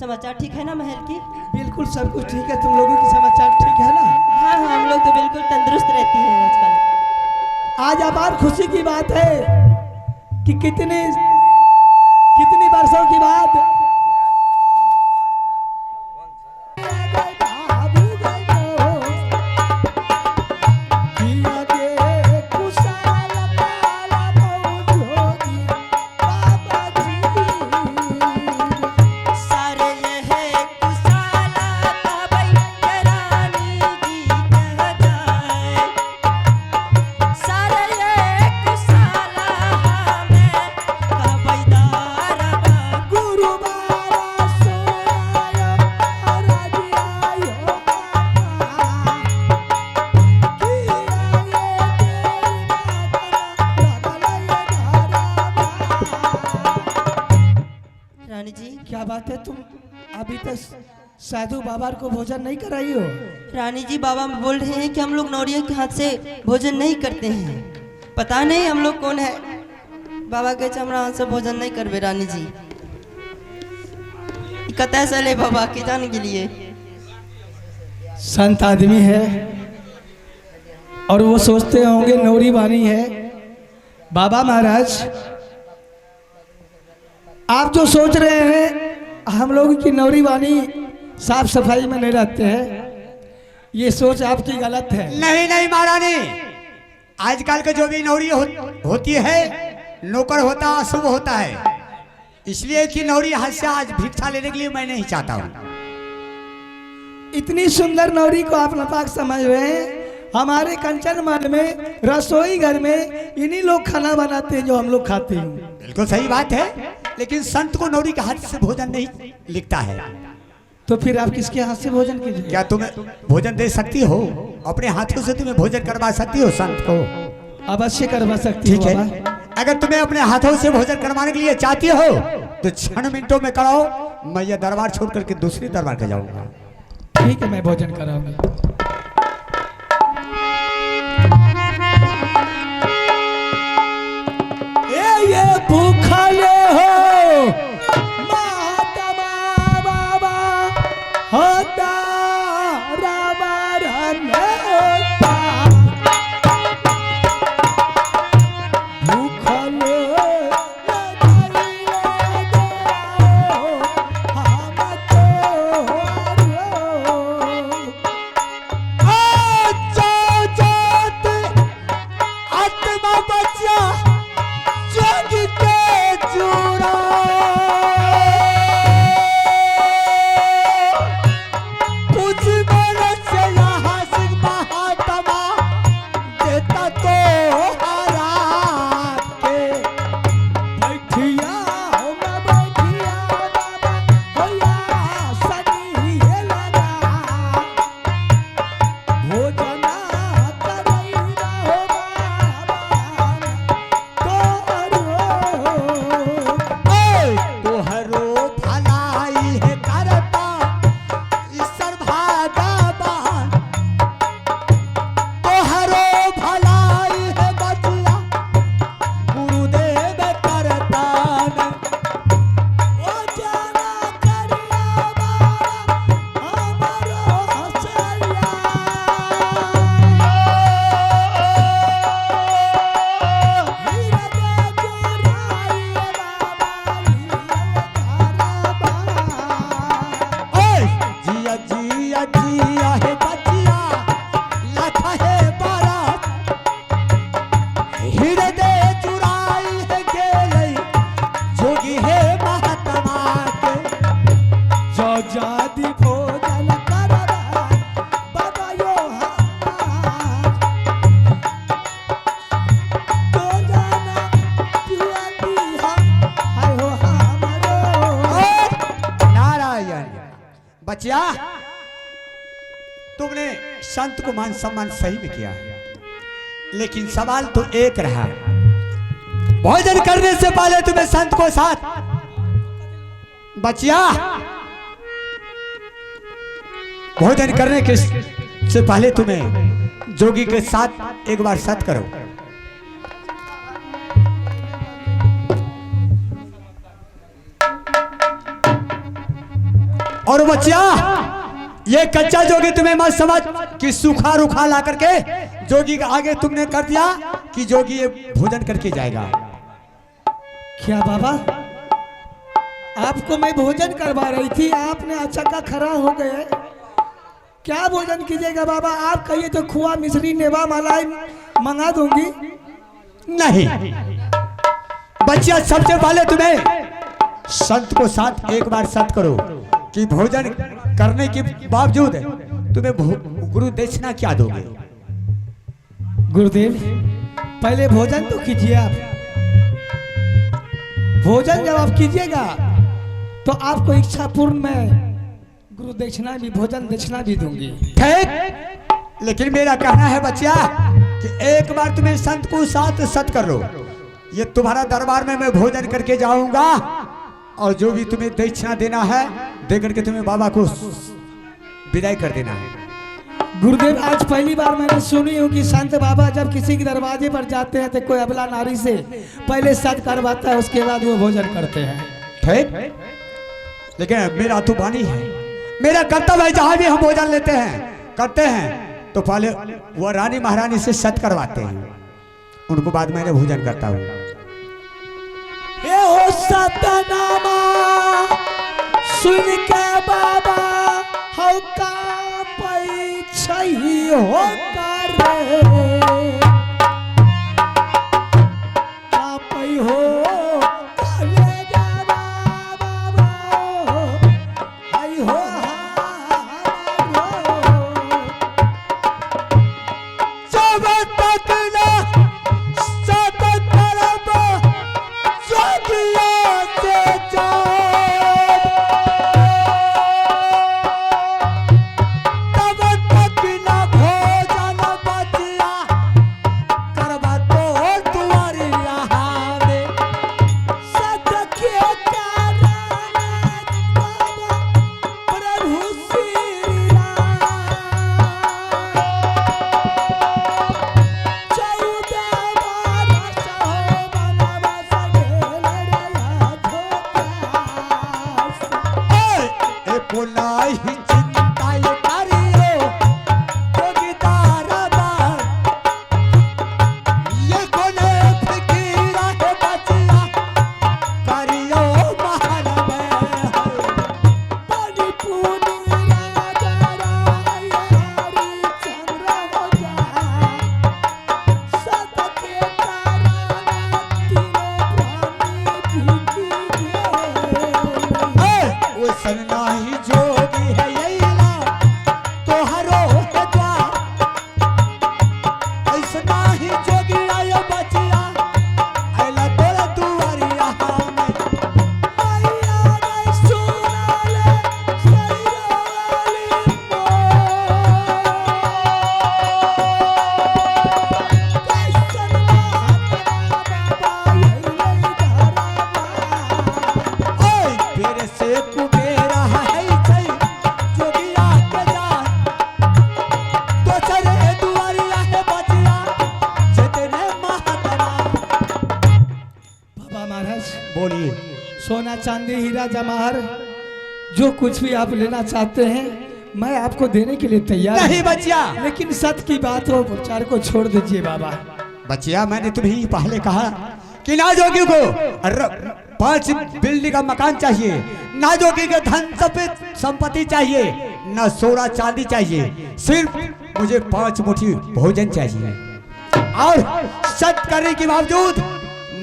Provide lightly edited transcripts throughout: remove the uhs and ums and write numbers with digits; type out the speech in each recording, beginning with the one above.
समाचार ठीक है ना महल की? बिल्कुल सब कुछ ठीक है। तुम लोगों की समाचार ठीक है ना? हाँ हाँ, हम लोग तो बिल्कुल तंदुरुस्त रहती हैं आजकल। आज अपार खुशी की बात है कि कितनी वर्षों के बाद क्या बात है, तुम अभी तक साधु बाबा को भोजन नहीं कराई हो? रानी जी, बाबा बोल रहे हैं कि हम लोग नौरिया के हाथ से भोजन नहीं करते हैं। पता नहीं हम लोग कौन है। बाबा के हमरा हाथ से भोजन नहीं करबे रानी जी। कतः से ले बाबा के जाने के लिए? संत आदमी है और वो सोचते होंगे नौरी बानी है। बाबा महाराज, आप जो सोच रहे हैं हम लोगों की नौरी वाणी साफ सफाई में नहीं रहते हैं, ये सोच आपकी गलत है। नहीं नहीं महारानी, आजकल के जो भी नौरी होती है, नौकर होता अशुभ होता है। इसलिए कि नौरी हाथ से आज भिक्षा लेने के लिए मैं नहीं चाहता हूँ। इतनी सुंदर नौरी को आप नापाक समझ रहे हैं? हमारे कंचन महल में रसोई घर में इन्हीं लोग खाना बनाते हैं जो हम लोग खाते हैं। बिल्कुल सही बात है, लेकिन संत को नौरी के हाथ से भोजन नहीं लिखता है। तो फिर आप किसके हाथ से भोजन कीजिए? क्या तुम्हें भोजन दे सकती हो? अपने हाथों से तुम्हें भोजन करवा सकती हो संत को? अवश्य करवा सकती ठीक है। अगर तुम्हें अपने हाथों से भोजन करवाने के लिए चाहती हो तो 6 मिनटों में कराओ। मैं ये दरबार छोड़ करके दूसरी दरबार के जाऊंगा। ठीक है, मैं भोजन कराऊंगा। ये भूखले हो महात्मा बाबा होता बच्चिया, तुमने संत को मान सम्मान सही में किया है, लेकिन सवाल तो एक रहा, भोजन करने से पहले तुम्हें संत को साथ, बच्चिया भोजन करने के से पहले तुम्हें जोगी के साथ एक बार सत करो। और बच्चिया, ये कच्चा जोगी तुम्हें मत समझ कि सूखा रूखा ला करके जोगी के आगे तुमने कर दिया कि जोगी ये भोजन करके जाएगा। क्या बाबा, आपको मैं भोजन करवा रही थी, आपने अचक्का खड़ा हो गए। क्या भोजन कीजिएगा बाबा? आप कहिए तो खुआ मिश्री नेवा मलाई मंगा दूंगी। नहीं बच्चिया, सबसे पहले तुम्हें संत को साथ एक बार सत करो कि भोजन करने के बावजूद तुम्हें गुरु दक्षिणा क्या दोगे। गुरुदेव, पहले भोजन तो कीजिए आप। भोजन जब आप कीजिएगा तो आपको इच्छा पूर्ण में गुरु दक्षिणा भी, भोजन दक्षिणा भी दूंगी। ठीक, लेकिन मेरा कहना है बच्चिया कि एक बार तुम्हें संत को साथ सत कर लो। ये तुम्हारा दरबार में मैं भोजन करके जाऊंगा और जो भी तुम्हें दक्षिणा देना है दे करके तुम्हें बाबा को विदाई कर देना है। गुरुदेव, आज पहली बार मैंने सुनी हूँ कि संत बाबा जब किसी के दरवाजे पर जाते हैं तो कोई अबला नारी से पहले सत करवाता है, उसके बाद वो भोजन करते हैं। ठीक, लेकिन मेरा तो वाणी है, मेरा कर्तव्य है, जहां भी हम भोजन लेते हैं करते हैं तो पहले वो रानी महारानी से सत करवाते हैं, उनको बाद मैंने भोजन करता हूँ। ये हो सतनामा सुन के बाबा हो का पैछई हो कर का पई हो करे जा बाबा आई हो जब तक ना सत करब जोगिया से जाब, तब तक ना भोजन बचिया करब तो तुम्हारी यहाँ में। सत के कारण बाबा प्रभु श्री राम 14 बारह सौ बनवास गेल रहा धोखास। ए पुनाही चिंता ये करियो जोगीदार बार, ये कोने फिकीरा है बचिया करियो महल में। पानी पूनी राजा राय हरि चंद्र हो जा। सत के कारण तीनों प्राणी भीगी गए। वो सन्नाही जोगी है यैला तोहरो है द्वार, ऐसना ही जोगी आयो बचिया आइला तोरा दुआरी यहाँ में। मैया ने सुना ले सैराली कैसन बाबा यही धरा। ओए तेरे से कुबेरा है छै जोगिया के जान, तो चले दुआरिया है बचिया जितने महात्मा। बाबा महाराज, बोलिए। सोना चांदी हीरा जवाहर जो कुछ भी आप लेना चाहते हैं मैं आपको देने के लिए तैयार हूं। नहीं बचिया, लेकिन सत की बात हो, प्रचार को छोड़ दीजिए बाबा। बचिया मैंने तुम्हें पहले कहा कि ना जोगी को 5 बिल्डिंग का मकान चाहिए, ना जोगी के धन संपत्ति चाहिए, ना सोना चांदी चाहिए, सिर्फ मुझे 5 मुट्ठी भोजन चाहिए। और सत करने के बावजूद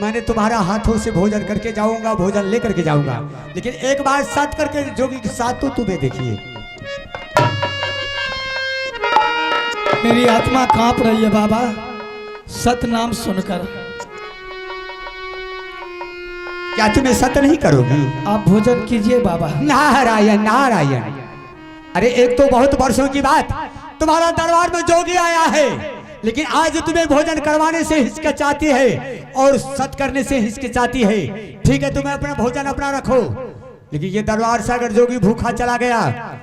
मैंने तुम्हारा हाथों से भोजन करके जाऊंगा, भोजन लेकर के जाऊंगा, लेकिन एक बार सत करके जोगी के साथ तो तुम्हें देखिए। मेरी आत्मा कांप रही है बाबा सत नाम सुनकर। क्या तुम्हें सत नहीं करोगी? आप भोजन कीजिए बाबा। नारायण नारायण। अरे एक तो बहुत वर्षों की बात, तुम्हारा दरबार में जोगी आया है, लेकिन आज तुम्हें भोजन करवाने से हिचकिचाती है और सत करने से हिचकिचाती है। ठीक है, तुम्हें अपना भोजन अपना रखो, लेकिन ये दरबार से अगर जोगी भूखा चला गया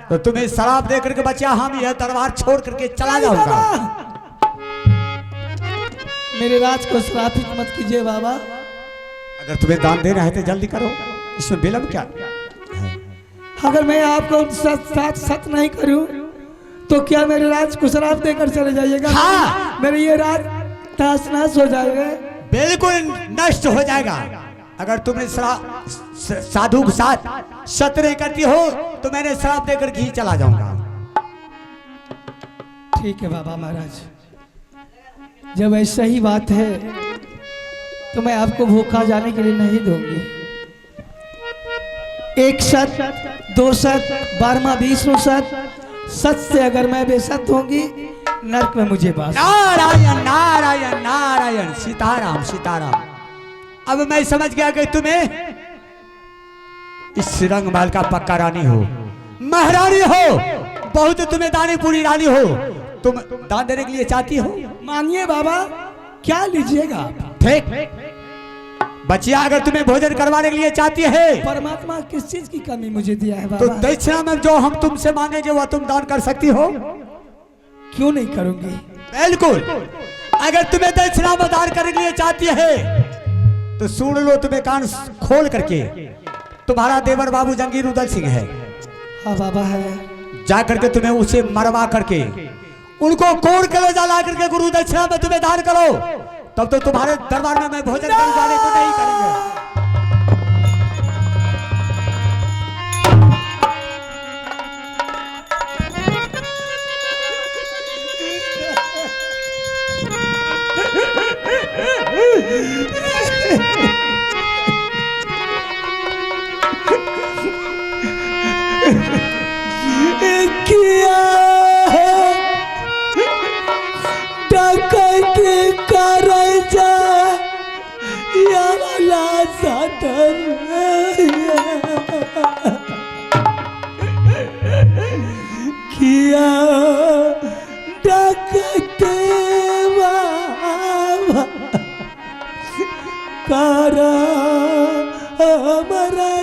तो तुम्हें शराब दे करके बच्चा हम यह दरबार छोड़ करके चला जाऊंगा। मेरे राज को श्रापित मत कीजिए बाबा। अगर तुम्हें दान देना है तो जल्दी करो, इसमें विलंब क्या? अगर मैं आपको सत नहीं करूं तो क्या मेरे राज को शराब देकर चले जाइएगा? हाँ। मेरे ये राज ताश नश हो जाएगा। बिल्कुल नष्ट हो जाएगा। अगर तुमने साधु के साथ सत नहीं करती हो तो मैंने शराब देकर ही चला जाऊंगा। ठीक है बाबा महाराज, जब ऐसा ही बात है तो मैं आपको भूखा जाने के लिए नहीं दूंगी। 1 सत 2 सत 12वां 20वां सत से अगर मैं बेसत होंगी नरक में मुझे बास। नारायण नारायण नारायण, सीताराम सीताराम। अब मैं समझ गया कि तुम्हें इस रंगमहल का पक्का रानी हो, महारानी हो, बहुत तुम्हें दानी पूरी रानी हो। तुम दान देने के लिए चाहती हो? मानिए बाबा, क्या लीजिएगा? ठीक बचिया, अगर तुम्हें भोजन करवाने के लिए चाहती है, परमात्मा किस चीज की कमी मुझे दिया है तो बाबा? दक्षिणा में जो हम तुमसे मांगेंगे वह तुम दान कर सकती हो। क्यों नहीं करूंगी? बिल्कुल। अगर तुम्हें दक्षिणा में दान करने के लिए चाहती है तो सुन लो, तुम्हें कान खोल करके, तुम्हारा देवर बाबू जंगीर उदल सिंह है। हाँ बाबा है। जा करके तुम्हें उसे मरवा करके उनको कोड़ कर ला करके गुरु दक्षिणा में तुम्हें दान करो, तब तो तुम्हारे दरबार में मैं भोजन करवाने को नहीं करेंगे। किया डकैती कर जा या वाला साधन किया डकैती कर हमारा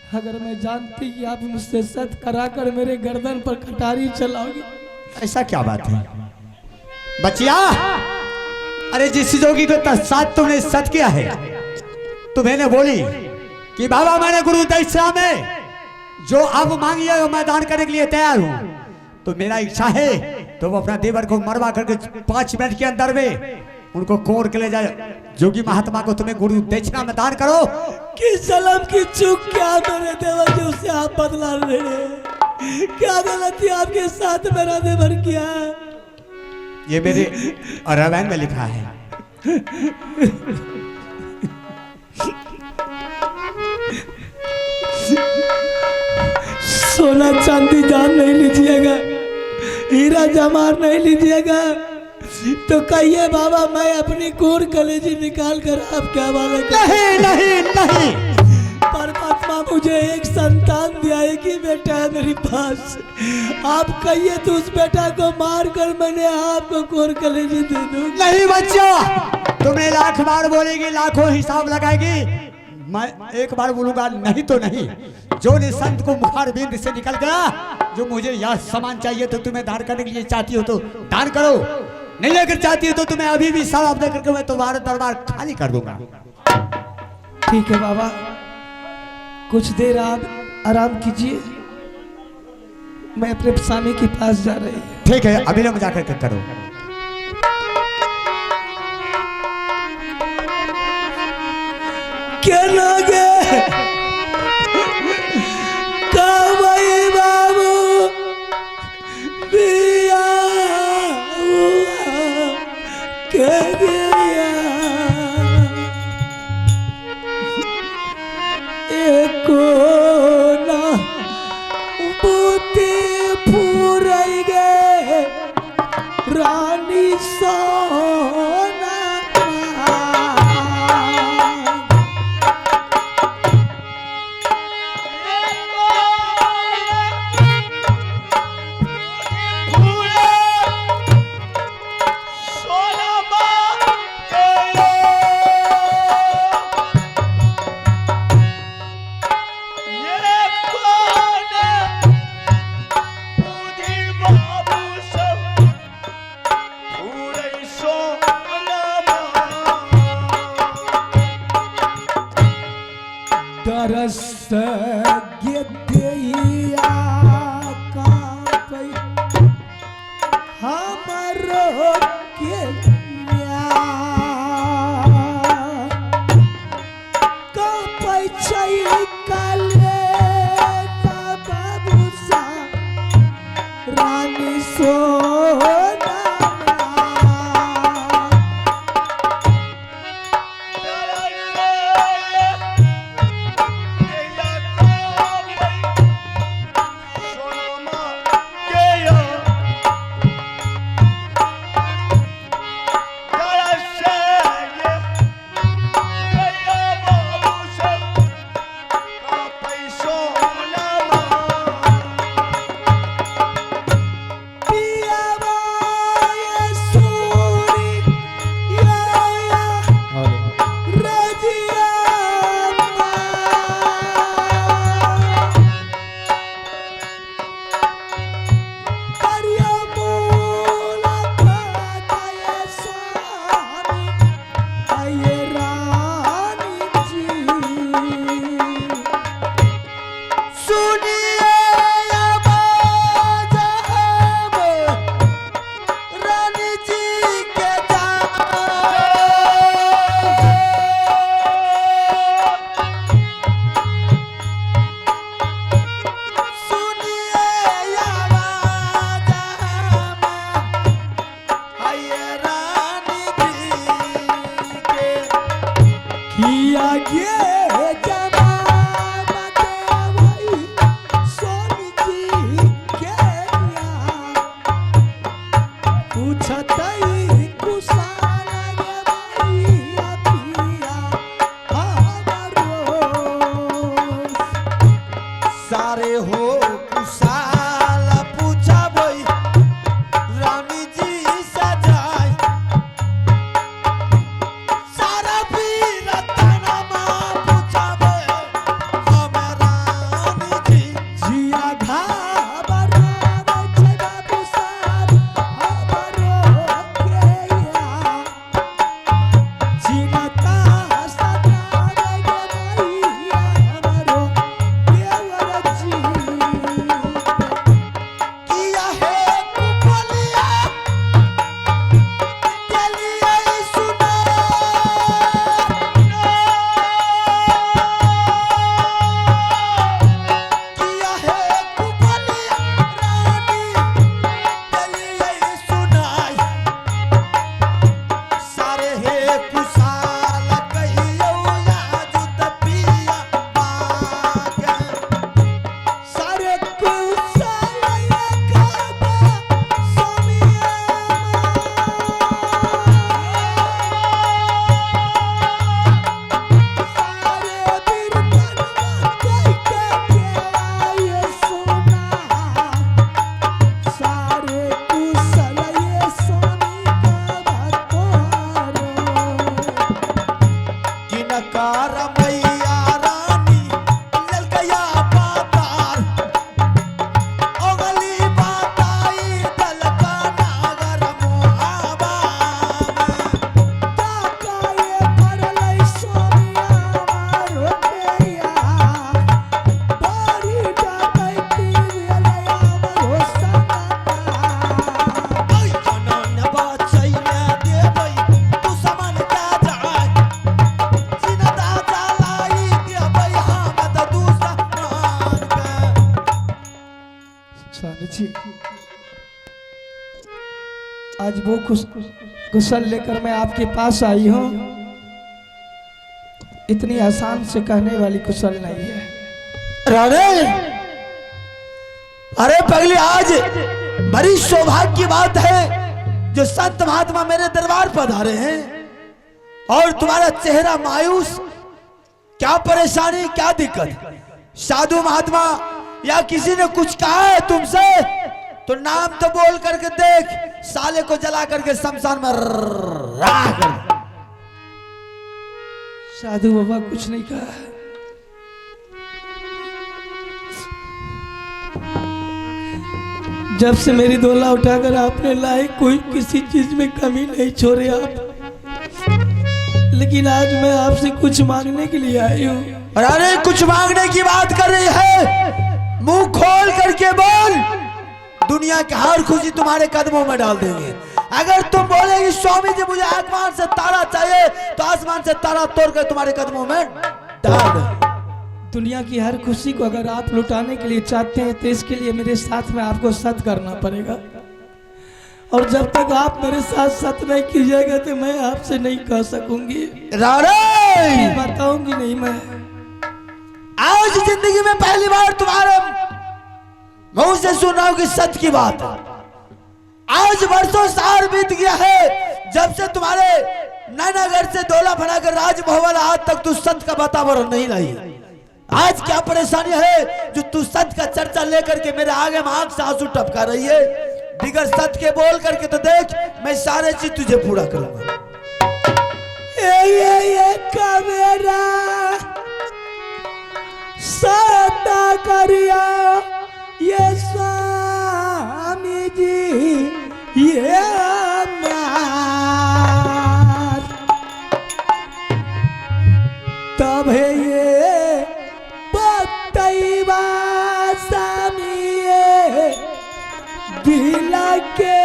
अगर मैं जानती कि आप मुझसे सत कराकर मेरे गर्दन पर कटारी चलाओगे। ऐसा क्या बात है बचिया? अरे जिस जोगी को साथ तुमने सत किया है, तुम्हें बोली कि बाबा मैंने गुरु दक्षिणा में जो अब मांगिए वो मैं दान करने के लिए तैयार हूं, तो मेरा इच्छा है तो वो अपना देवर को मरवा करके 5 मिनट के अंदर में उनको कोर के ले जाए। जोगी महात्मा को तुम्हें गुरु दक्षिणा में दान करो। किस जन्म की चूक क्या मेरे देवर जी उससे आप बदला ले रहे? क्या गलती आपके साथ मेरा देवर किया? ये मेरे रामायण में लिखा है। सोना चांदी जान नहीं लीजिएगा, हीरा जमार नहीं लीजिएगा, तो कहिए बाबा मैं अपनी कोर कलेजी निकाल कर आपके हवाले कर। नहीं नहीं नहीं, परमात्मा मुझे एक संतान दिया, एक ही बेटा है मेरे पास। आप कहिए तो उस बेटा को मार कर मैंने आपको कोर कलेजी दे दूं। नहीं बच्चा, तुमने लाख बार बोलेगी, लाखों हिसाब लगाएगी, मैं एक बार बोलूंगा नहीं तो नहीं। जो निसंत को मुखार बिंद से निकल गया, जो मुझे यह सामान चाहिए तो तुम्हें दान करने के लिए चाहती हो तो दान करो, नहीं लेकर चाहती हो तो तुम्हें अभी भी शराब दे करके मैं तुम्हारा दरबार खाली कर दूंगा। ठीक है बाबा, कुछ देर आप आराम कीजिए, मैं अपने स्वामी के पास जा रही हूँ। ठीक है, अभी लोग जाकर के करो। क्या लगे कावई बाबू बिया हुआ के गया, एको ना बूती फूरई गे रानी सोना। नकार मैया रानी मिल गया पातार ओगली बताई दल का नागर मुहावा ताकाए पड़लै सोनिया मारो केया बारी डाकैती रेलया मरो सनका ओइ जनन बचैया देबै तू समन का जाय जिनदा चलाई देबै हम त दूसरा मान के स्वामी जी आज वो कुशल लेकर मैं आपके पास आई हूँ इतनी आसान से कहने वाली कुशल नहीं है राणे अरे पगली आज बड़ी सौभाग्य की बात है जो संत महात्मा मेरे दरबार पधारे हैं और तुम्हारा चेहरा मायूस क्या परेशानी क्या दिक्कत साधु महात्मा या किसी ने कुछ कहा है तुमसे तो नाम तो बोल करके देख साले को जला करके शमशान में राख कर दे। साधु बाबा कुछ नहीं कहा जब से मेरी डोला उठाकर आपने लाई कोई किसी चीज में कमी नहीं छोड़े आप लेकिन आज मैं आपसे कुछ मांगने के लिए आई हूँ अरे कुछ मांगने की बात कर रही है मुंह खोल करके बोल दुनिया की हर खुशी तुम्हारे कदमों में डाल देंगे अगर तुम बोलेगी स्वामी जी मुझे आसमान से तारा चाहिए तो आसमान से तारा तोड़कर तुम्हारे कदमों में डाल देंगे दुनिया की हर खुशी को अगर आप लुटाने के लिए चाहते हैं तो इसके लिए मेरे साथ में आपको सत्य करना पड़ेगा और जब तक आप मेरे साथ सत्य नहीं कीजिएगा तो मैं आपसे नहीं कह सकूंगी बताऊंगी नहीं मैं आज जिंदगी में पहली बार तुम्हारे मुंह से सुन रहा हूं कि सत्य की बात है आज वर्षों साल बीत गया है जब से तुम्हारे नैनागढ़ से डोला बनाकर राजभवन आज तक तू सत्य का वातावरण नहीं लाई आज क्या परेशानी है जो तू सत्य का चर्चा लेकर के मेरे आगे में आंख से आंसू टपका रही है बिगर सत्य के बोल करके तो देख मैं सारे चीज तुझे पूरा करूंगा ये कमेरा सता करिया ये स्वामी जी ये मार तब है ये बतैवा स्वामी दिला के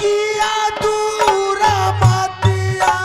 किया दूरा मतिया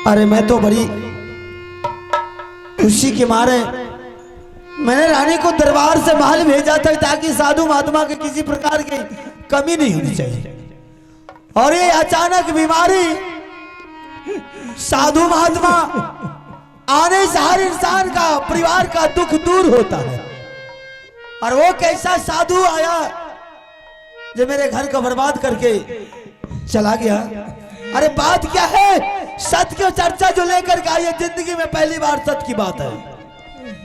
अरे मैं तो बड़ी खुशी के मारे मैंने रानी को दरबार से महल भेजा था ताकि साधु महात्मा के किसी प्रकार की कमी नहीं होनी चाहिए। और ये अचानक बीमारी, साधु महात्मा आने से हर इंसान का परिवार का दुख दूर होता है। और वो कैसा साधु आया जो मेरे घर को बर्बाद करके चला गया। अरे बात क्या है, सत्य की चर्चा जो लेकर के आई है, जिंदगी में पहली बार सत्य की बात है।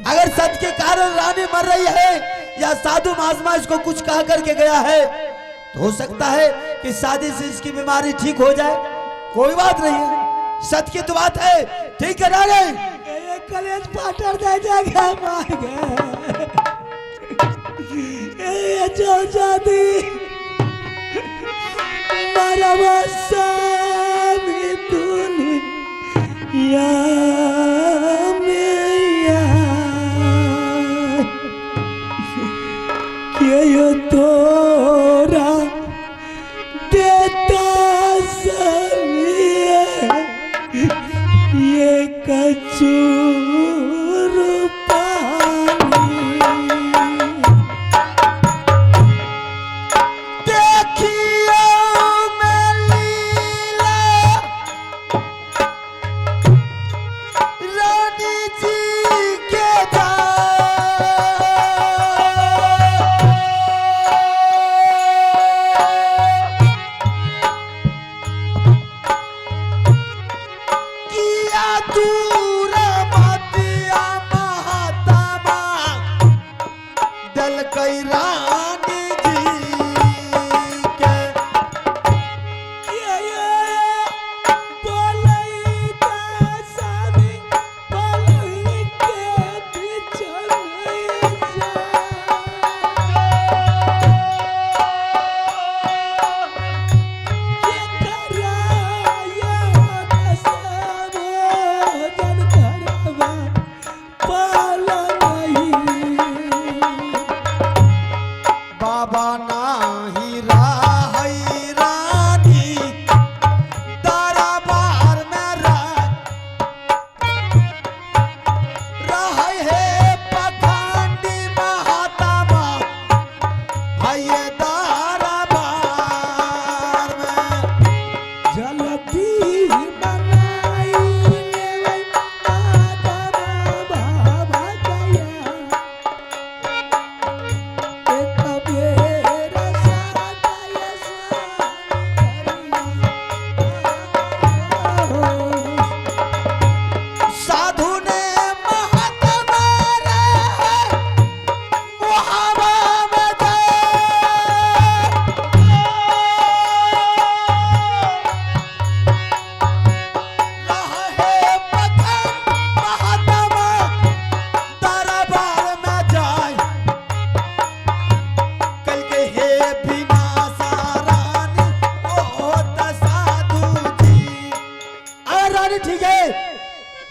अगर सत्य के कारण रानी मर रही है या साधु महात्मा इसको कुछ कह करके गया है तो हो सकता है कि शादी से इसकी बीमारी ठीक हो जाए। कोई बात नहीं है, सत्य की तो बात है। ठीक है रानी, कलेज पाटर दे जाएगा मार गए ये जो जादी मारा वसा में दुनिया में ये तोरा देता सलिए ये कचूर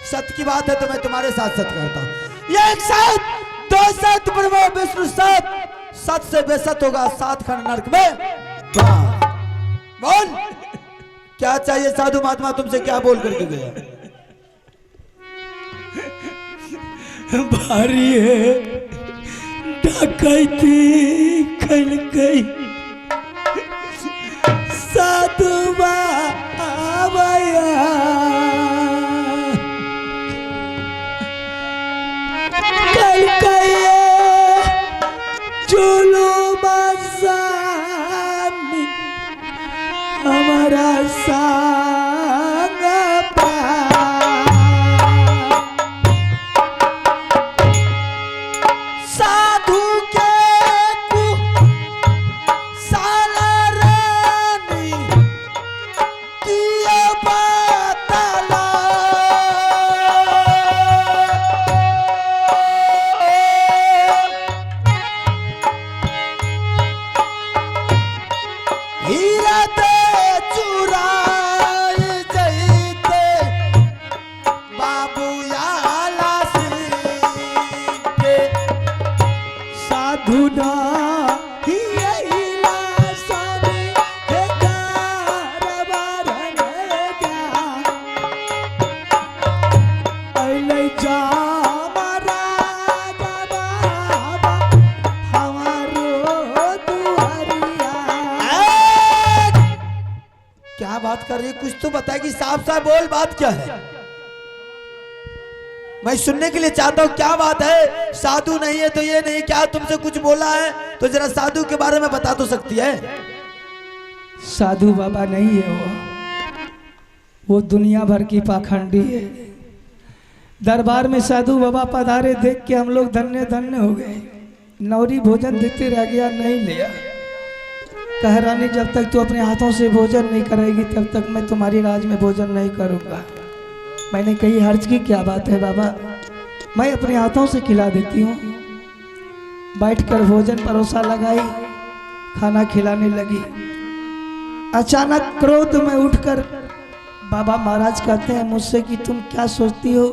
सत्य की बात है तो मैं तुम्हारे साथ सत्य करता हूँ। ये एक सत्य, दो सत्य, ब्रह्म विष्णु सत्य, सत्य से बेसत होगा सात खंड नरक में। बोल क्या चाहिए साधु महात्मा, तुमसे क्या बोल करके गया? भारी है डकैती कल गई साधु बाबा कल गए जुलूम सामी हमारा संग साधु के साला रानी किया बतला हीरा दे चुरा बात कर रही है? कुछ तो बता कि साफ साफ बोल, बात क्या है? मैं सुनने के लिए चाहता हूँ, क्या बात है? साधु नहीं है तो ये नहीं, क्या तुमसे कुछ बोला है तो जरा साधु के बारे में बता तो सकती है। साधु बाबा नहीं है वो दुनिया भर की पाखंडी है। दरबार में साधु बाबा पधारे, देख के हम लोग धन्य धन्य हो गए। नौरी भोजन देते रह गया, नहीं लिया। कह रानी जब तक तू अपने हाथों से भोजन नहीं करेगी तब तक मैं तुम्हारी राज में भोजन नहीं करूँगा। मैंने कही हर्ज की क्या बात है बाबा, मैं अपने हाथों से खिला देती हूँ। बैठकर भोजन परोसा लगाई, खाना खिलाने लगी। अचानक क्रोध में उठकर बाबा महाराज कहते हैं मुझसे कि तुम क्या सोचती हो,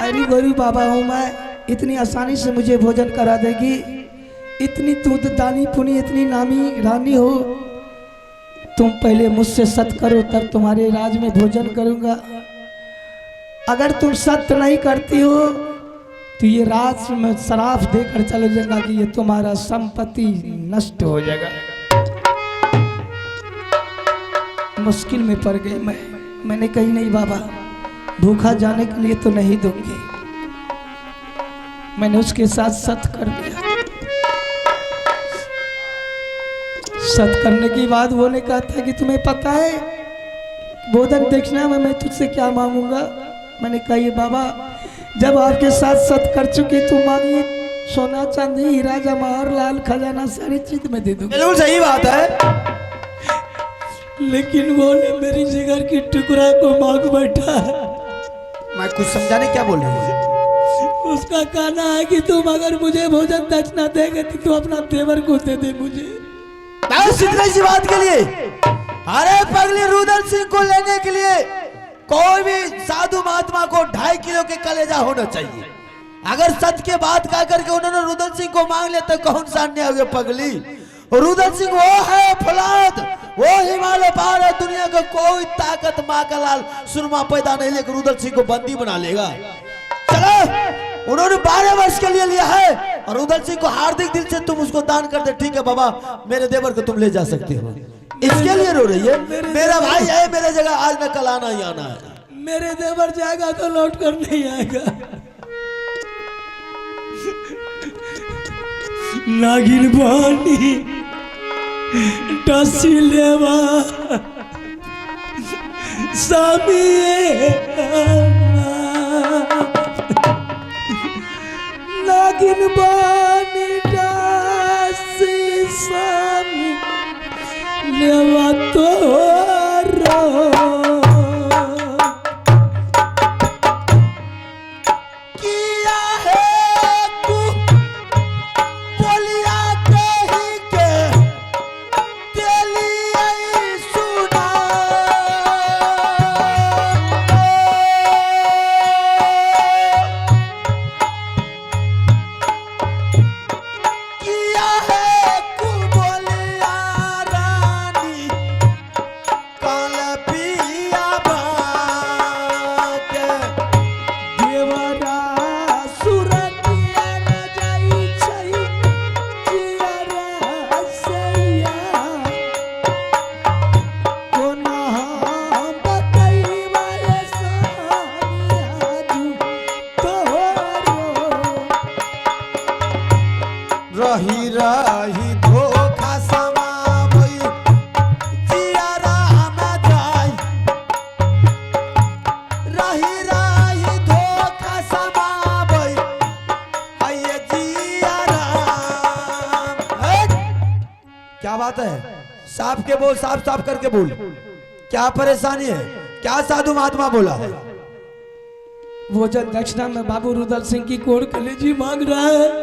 अरे गरीब बाबा हूँ मैं, इतनी आसानी से मुझे भोजन करा देगी? इतनी तू दानी पुनी, इतनी नामी रानी हो, तुम पहले मुझसे सत्य करो तब तुम्हारे राज में भोजन करूँगा। अगर तुम सत्य नहीं करती हो तो ये राज में शराप देकर चले जाएगा कि ये तुम्हारा संपत्ति नष्ट हो जाएगा। मुश्किल में पड़ गई मैंने कही नहीं बाबा, भूखा जाने के लिए तो नहीं दूंगी। मैंने उसके साथ सत्य कर दिया। सत्य करने के बाद वो ने कहा था कि तुम्हें पता है भोजन दक्षिणा में मैं तुझसे क्या मांगूंगा? मैंने कहा ये बाबा, जब आपके साथ सत्य कर चुकी तो मांगिए, सोना चांदी हीरा जवाहर लाल खजाना सारी चीज में दे दूंगा। बिल्कुल सही बात है। लेकिन वो ने मेरी जिगर की टुकड़ा को मांग बैठा। मैं कुछ समझाने क्या बोल रही हूँ? उसका कहना है कि तुम अगर मुझे भोजन दक्षिणा देंगे तो तू अपना तेवर को दे दे मुझे। इतनी सी बात के लिए? अरे पगली, रुदल सिंह को लेने के लिए कोई भी साधु महात्मा को 2.5 किलो के कलेजा होना चाहिए। अगर सत्य के बात कह करके उन्होंने रुदल सिंह को मांग लिया तो कौन सा अन्याय हो गया पगली? रुदल सिंह वो है फौलाद, वो हिमालय पार है, दुनिया का कोई ताकत माँ का लाल सुरमा पैदा नहीं लेकर रुदल सिंह को बंदी बना लेगा। चलो, उन्होंने 12 वर्ष के लिए लिया है और रुदल सिंह को हार्दिक दिल से तुम उसको दान कर दे। ठीक है बाबा, मेरे देवर को तुम ले जा सकते हो। इसके लिए रो रही है? मेरा भाई है, मेरे जगह आज न कल आना ही आना है। मेरे देवर जाएगा तो लौट कर नहीं आएगा। नागिन बानी डसी लेवा सामी नागिन बानी डसी सामी लेवा तो रही रही धोखा समावई जियारा में जाई, रही रही धोखा समावई आये जियारा। क्या बात है? साफ के बोल, साफ साफ करके बोल, क्या परेशानी है? क्या साधु महात्मा बोला है? भोजन दक्षिणा में बाबू रुदल सिंह की कोड़ कलेजी मांग रहा है।